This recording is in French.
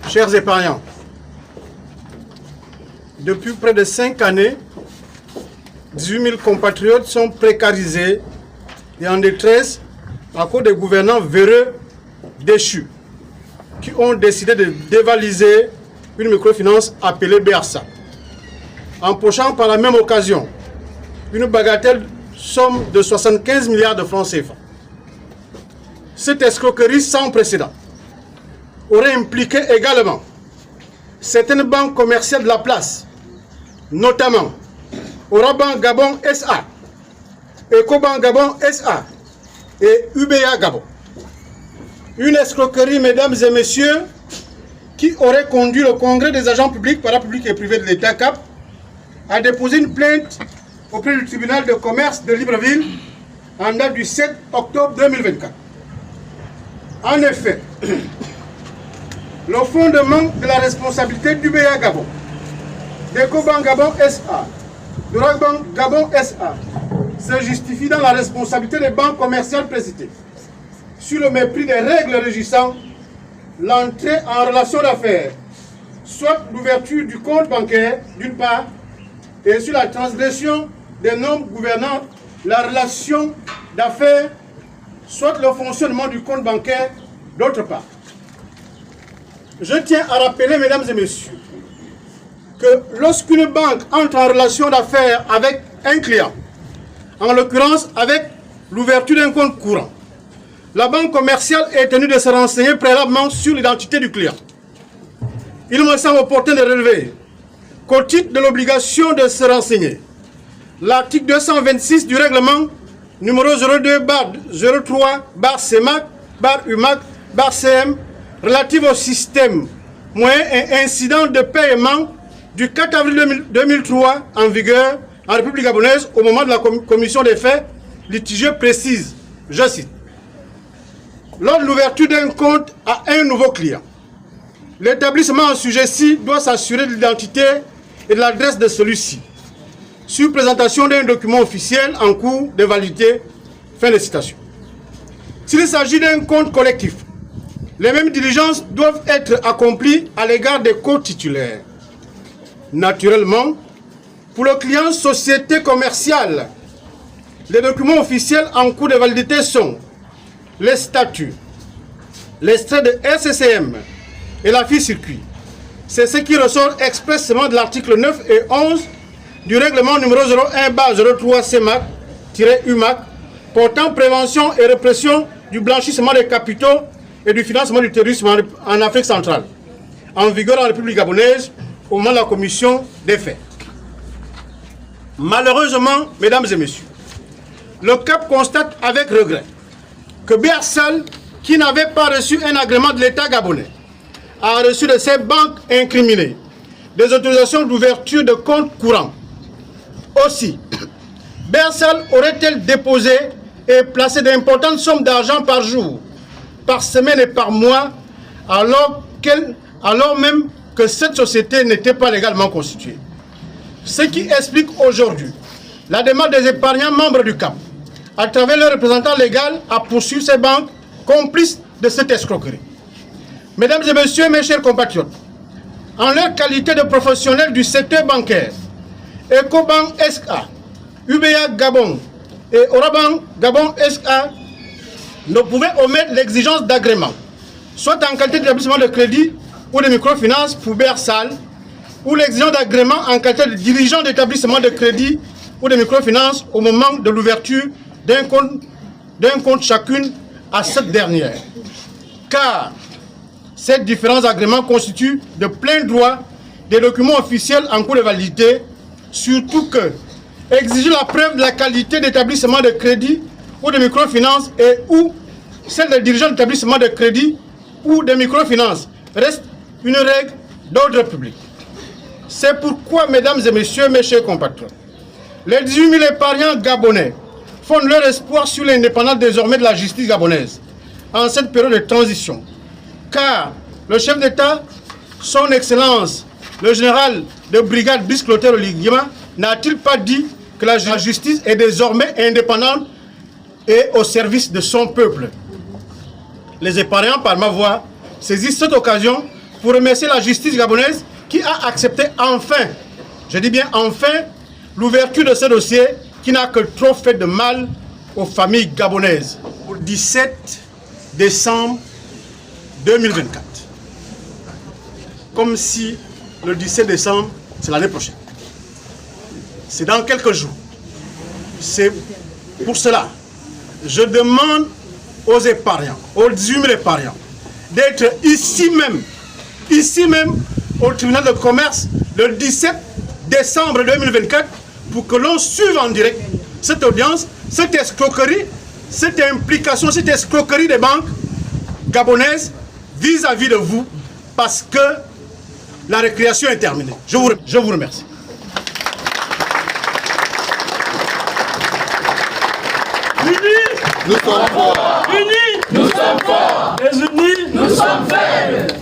Chers épargnants, depuis près de 5 années, 18 000 compatriotes sont précarisés et en détresse à cause des gouvernants véreux déchus qui ont décidé de dévaliser une microfinance appelée BRSA, empochant par la même occasion une bagatelle somme de 75 milliards de francs CFA. Cette escroquerie sans précédent aurait impliqué également certaines banques commerciales de la place, notamment Oraban Gabon SA, Ecobank Gabon SA et UBA Gabon. Une escroquerie, mesdames et messieurs, qui aurait conduit le Congrès des agents publics, parapublics et privés de l'État CAP à déposer une plainte auprès du tribunal de commerce de Libreville en date du 7 octobre 2024. En effet, le fondement de la responsabilité d'UBA Gabon, d'Ecobank Gabon SA, de Oraban Gabon SA se justifie dans la responsabilité des banques commerciales précitées, sur le mépris des règles régissant l'entrée en relation d'affaires, soit l'ouverture du compte bancaire d'une part, et sur la transgression des normes gouvernant la relation d'affaires, soit le fonctionnement du compte bancaire d'autre part. Je tiens à rappeler, mesdames et messieurs, que lorsqu'une banque entre en relation d'affaires avec un client, en l'occurrence avec l'ouverture d'un compte courant, la banque commerciale est tenue de se renseigner préalablement sur l'identité du client. Il me semble opportun de relever qu'au titre de l'obligation de se renseigner, l'article 226 du règlement numéro 02-03-CEMAC-UMAC-CM relative au système moyen et incident de paiement du 4 avril 2003 en vigueur en République gabonaise au moment de la commission des faits litigieux précise, je cite, lors de l'ouverture d'un compte à un nouveau client, l'établissement en sujet-ci doit s'assurer de l'identité et de l'adresse de celui-ci, sur présentation d'un document officiel en cours de validité. Fin de citation. S'il s'agit d'un compte collectif, les mêmes diligences doivent être accomplies à l'égard des co-titulaires. Naturellement, pour le client société commerciale, les documents officiels en cours de validité sont les statuts, l'extrait de RCCM et la fiche circuit. C'est ce qui ressort expressément de l'article 9 et 11 du règlement numéro 01-03-CEMAC-UMAC portant prévention et répression du blanchissement des capitaux et du financement du terrorisme en Afrique centrale, en vigueur en République gabonaise au moment de la commission des faits. Malheureusement, mesdames et messieurs, le CAP constate avec regret que BRSAL, qui n'avait pas reçu un agrément de l'État gabonais, a reçu de ses banques incriminées des autorisations d'ouverture de comptes courants. Aussi, BRSAL aurait-elle déposé et placé d'importantes sommes d'argent par jour, par semaine et par mois, alors même que cette société n'était pas légalement constituée. Ce qui explique aujourd'hui la demande des épargnants membres du CAP, à travers leur représentant légal, à poursuivre ces banques complices de cette escroquerie. Mesdames et messieurs, mes chers compatriotes, en leur qualité de professionnels du secteur bancaire, Ecobank SA, UBA Gabon et Oraban Gabon SA ne pouvaient omettre l'exigence d'agrément, soit en qualité d'établissement de crédit ou de microfinance pour BRSAL, ou l'exigence d'agrément en qualité de dirigeant d'établissement de crédit ou de microfinance au moment de l'ouverture d'un compte chacune à cette dernière. Car ces différents agréments constituent de plein droit des documents officiels en cours de validité, surtout que exiger la preuve de la qualité d'établissement de crédit ou de microfinance et ou celle des dirigeants d'établissement de crédit ou de microfinance reste une règle d'ordre public. C'est pourquoi, mesdames et messieurs, mes chers compatriotes, les 18 000 épargnants gabonais fondent leur espoir sur l'indépendance désormais de la justice gabonaise en cette période de transition. Car le chef d'État, son Excellence, le général de brigade Brice Clotaire Oligui-Nguema, n'a-t-il pas dit que la justice est désormais indépendante et au service de son peuple? Les épargnants, par ma voix, saisissent cette occasion pour remercier la justice gabonaise qui a accepté enfin, je dis bien enfin, l'ouverture de ce dossier qui n'a que trop fait de mal aux familles gabonaises. Pour le 17 décembre 2024. Comme si le 17 décembre, c'est l'année prochaine. C'est dans quelques jours. C'est pour cela, je demande aux épargnants, aux 18 000 épargnants, d'être ici même, au tribunal de commerce, le 17 décembre 2024, pour que l'on suive en direct cette audience, cette escroquerie, cette implication, cette escroquerie des banques gabonaises vis-à-vis de vous, parce que la récréation est terminée. Je vous remercie. Unis, nous sommes forts. Unis, nous sommes forts. Les unis, nous sommes faibles.